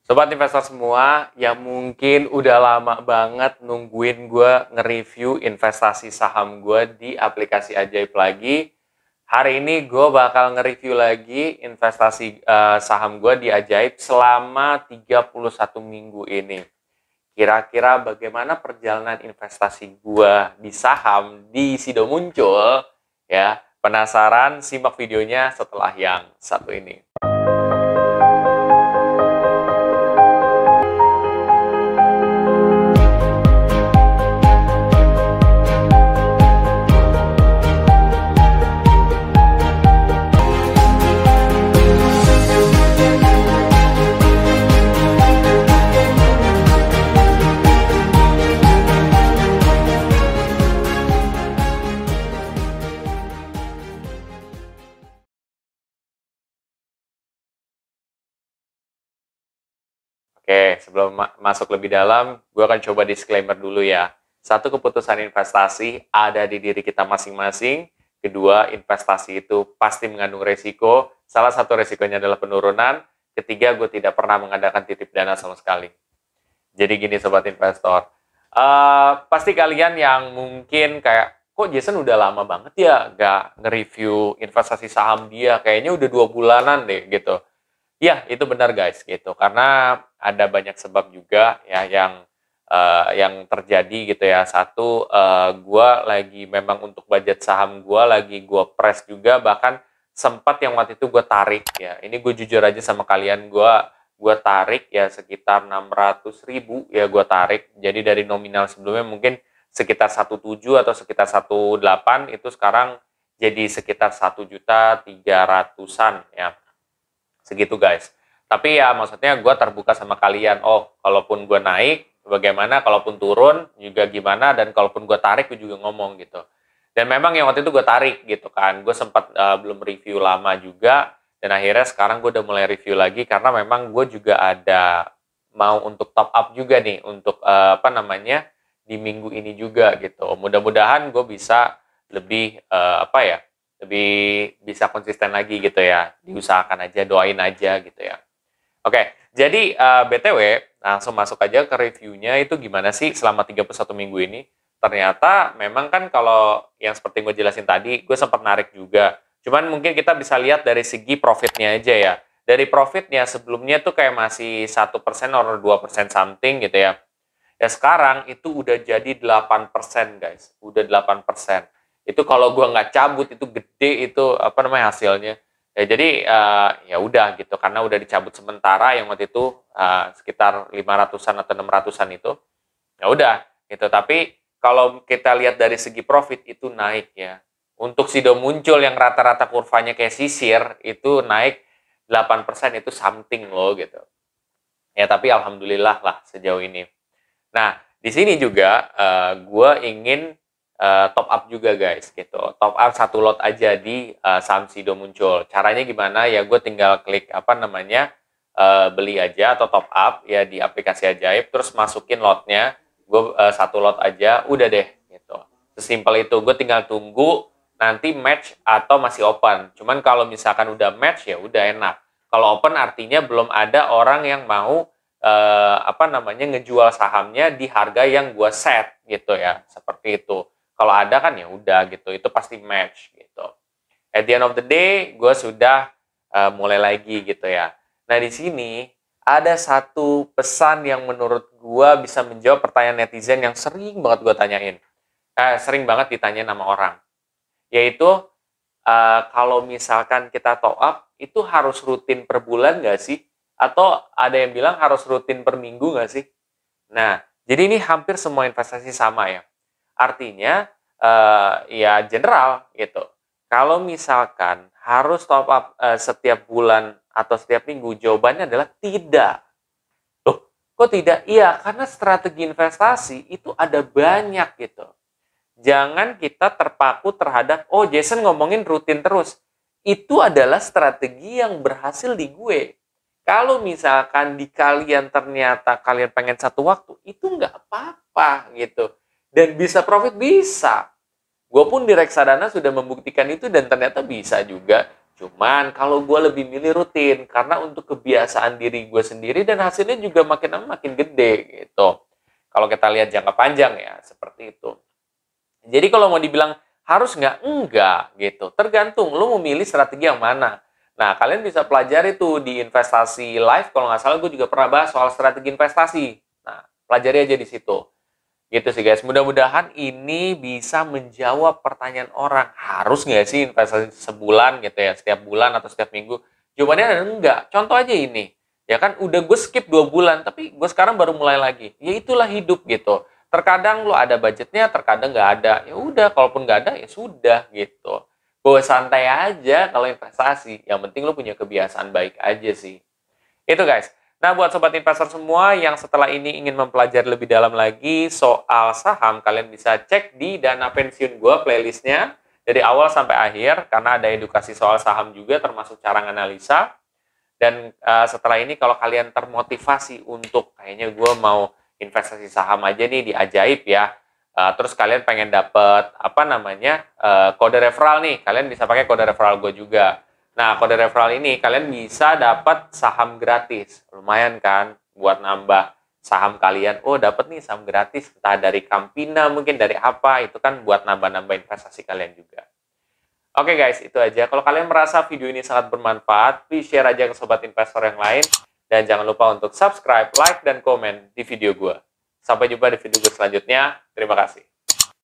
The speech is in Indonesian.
Sobat investor semua yang mungkin udah lama banget nungguin gue nge-review investasi saham gue di aplikasi Ajaib lagi. Hari ini gue bakal nge-review lagi investasi saham gue di Ajaib selama 31 minggu ini. Kira-kira bagaimana perjalanan investasi gue di saham di Sido Muncul? Ya, penasaran? Simak videonya setelah yang satu ini. Oke, sebelum masuk lebih dalam, gue akan coba disclaimer dulu ya. Satu, keputusan investasi ada di diri kita masing-masing. Kedua, investasi itu pasti mengandung resiko. Salah satu resikonya adalah penurunan. Ketiga, gue tidak pernah mengadakan titip dana sama sekali. Jadi gini sobat investor, pasti kalian yang mungkin kayak, kok Jason udah lama banget ya gak nge-review investasi saham dia, kayaknya udah 2 bulanan deh gitu. Ya, itu benar guys gitu. Karena ada banyak sebab juga ya yang terjadi gitu ya. Satu, gua lagi memang untuk budget saham gua lagi gua press juga, bahkan sempat yang waktu itu gua tarik ya. Ini gue jujur aja sama kalian, gua tarik ya sekitar 600.000 ya gua tarik. Jadi dari nominal sebelumnya mungkin sekitar 17 atau sekitar 18, itu sekarang jadi sekitar 1.300.000-an ya. Segitu guys. Tapi ya maksudnya gue terbuka sama kalian. Oh, kalaupun gue naik, bagaimana? Kalaupun turun, juga gimana? Dan kalaupun gue tarik, gue juga ngomong gitu. Dan memang yang waktu itu gue tarik gitu kan. Gue sempat belum review lama juga. Dan akhirnya sekarang gue udah mulai review lagi. Karena memang gue juga ada mau untuk top up juga nih. Untuk di minggu ini juga gitu. Mudah-mudahan gue bisa lebih lebih bisa konsisten lagi gitu ya. Diusahakan aja, doain aja gitu ya. Oke, jadi BTW langsung masuk aja ke reviewnya. Itu gimana sih selama 31 minggu ini. Ternyata memang kan kalau yang seperti gue jelasin tadi, gue sempat narik juga. Cuman mungkin kita bisa lihat dari segi profitnya aja ya. Dari profitnya sebelumnya tuh kayak masih 1% atau 2% something gitu ya. Ya sekarang itu udah jadi 8% guys. Udah 8%. Itu kalau gua nggak cabut itu gede, itu hasilnya ya. Jadi ya udah gitu, karena udah dicabut sementara yang waktu itu sekitar 500-an atau 600-an itu ya udah gitu. Tapi kalau kita lihat dari segi profit itu naik ya. Untuk Sido Muncul yang rata-rata kurvanya kayak sisir itu naik 8%, itu something loh gitu ya. Tapi alhamdulillah lah sejauh ini. Nah, di sini juga gue ingin top up juga guys gitu. Top up 1 lot aja di saham Sido Muncul. Caranya gimana? Ya gue tinggal klik beli aja atau top up ya di aplikasi Ajaib, terus masukin lotnya. Gue 1 lot aja, udah deh gitu. Sesimpel itu. Gue tinggal tunggu nanti match atau masih open. Cuman kalau misalkan udah match ya udah enak. Kalau open artinya belum ada orang yang mau ngejual sahamnya di harga yang gue set gitu ya, seperti itu. Kalau ada kan ya udah gitu, itu pasti match gitu. At the end of the day, gue sudah mulai lagi gitu ya. Nah di sini ada satu pesan yang menurut gue bisa menjawab pertanyaan netizen yang sering banget gue tanyain, sering banget ditanya sama orang, yaitu kalau misalkan kita top up itu harus rutin per bulan nggak sih? Atau ada yang bilang harus rutin per minggu nggak sih? Nah, jadi ini hampir semua investasi sama ya. Artinya, ya general gitu. Kalau misalkan harus top up setiap bulan atau setiap minggu, jawabannya adalah tidak. Loh, kok tidak? Iya, karena strategi investasi itu ada banyak gitu. Jangan kita terpaku terhadap, oh Jason ngomongin rutin terus. Itu adalah strategi yang berhasil di gue. Kalau misalkan di kalian ternyata kalian pengen satu waktu, itu nggak apa-apa gitu. Dan bisa profit, bisa. Gue pun di reksadana sudah membuktikan itu dan ternyata bisa juga. Cuman kalau gue lebih milih rutin, karena untuk kebiasaan diri gue sendiri dan hasilnya juga makin lama makin gede gitu. Kalau kita lihat jangka panjang ya, seperti itu. Jadi kalau mau dibilang harus nggak? Enggak gitu. Tergantung lu mau milih strategi yang mana. Nah, kalian bisa pelajari tuh di investasi live, kalau nggak salah gue juga pernah bahas soal strategi investasi. Nah, pelajari aja di situ. Gitu sih guys, mudah-mudahan ini bisa menjawab pertanyaan orang. Harus nggak sih investasi sebulan gitu ya, setiap bulan atau setiap minggu? Jawabannya ada enggak. Contoh aja ini. Ya kan udah gue skip 2 bulan, tapi gue sekarang baru mulai lagi. Ya itulah hidup gitu. Terkadang lo ada budgetnya, terkadang nggak ada. Ya udah, kalaupun nggak ada, ya sudah gitu. Bawa santai aja kalau investasi. Yang penting lo punya kebiasaan baik aja sih. Itu guys. Nah, buat sobat investor semua yang setelah ini ingin mempelajari lebih dalam lagi soal saham, kalian bisa cek di Dana Pensiun gue playlistnya dari awal sampai akhir, karena ada edukasi soal saham juga, termasuk cara analisa. Dan setelah ini kalau kalian termotivasi untuk kayaknya gue mau investasi saham aja nih di Ajaib ya, terus kalian pengen dapet apa namanya kode referral nih, kalian bisa pakai kode referral gue juga. Nah, kode referral ini kalian bisa dapat saham gratis. Lumayan kan buat nambah saham kalian. Oh, dapat nih saham gratis, entah dari Campina, mungkin dari apa, itu kan buat nambah-nambah investasi kalian juga. Oke guys, itu aja. Kalau kalian merasa video ini sangat bermanfaat, please share aja ke sobat investor yang lain. Dan jangan lupa untuk subscribe, like, dan komen di video gue. Sampai jumpa di video gue selanjutnya. Terima kasih.